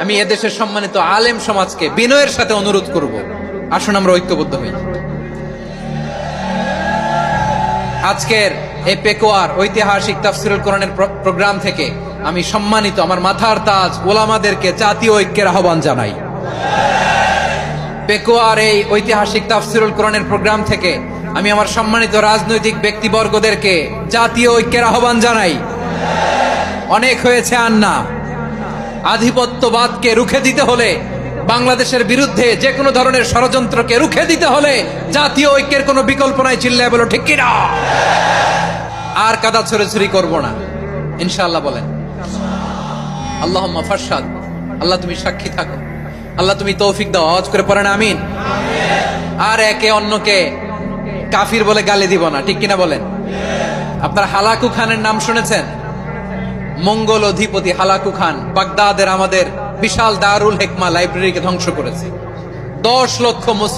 আমি এদেশের সম্মানিত আলেম সমাজকে বিনয়ের সাথে অনুরোধ করব, আসুন আমরা ঐক্যবদ্ধ হই। আজকের এই পেকুয়ার ঐতিহাসিক তাফসীরুল কোরআনের প্রোগ্রাম থেকে আমি সম্মানিত আমার মাথার তাজ ওলামাদেরকে জাতীয় ঐক্যের আহ্বান জানাই। পেকুয়ার এই ঐতিহাসিক তাফসীরুল কোরআনের প্রোগ্রাম থেকে আমি আমার সম্মানিত রাজনৈতিক ব্যক্তিবর্গদেরকে জাতীয় ঐক্যের আহ্বান জানাই। অনেক হয়েছে আর না। আধিপত্যবাদকে রুখে দিতে হলে, বাংলাদেশের বিরুদ্ধে যে কোনো ধরনের ষড়যন্ত্রকে রুখে দিতে হলে জাতীয় ঐক্যের কোনো বিকল্প নাই। চিল্লায় বলো ঠিক কিনা? আর কাদা ছড়াছড়ি করব না ইনশাআল্লাহ। বলেন আল্লাহুম্মা ফারশাদ। আল্লাহ তুমি সাক্ষী থাকো, আল্লাহ তুমি তৌফিক দাও। আওয়াজ করে পড়েন আমিন। আর একে অন্যকে কাফির বলে গালি দিব না, ঠিক কিনা বলেন? আপনারা হালাকু খানের নাম শুনেছেন? মঙ্গল অধিপতি হালাকু খান বাগদাদের আমাদের বিশাল দারুল হিকমা লাইব্রেরিকে ধ্বংস করেছে। 10 লক্ষ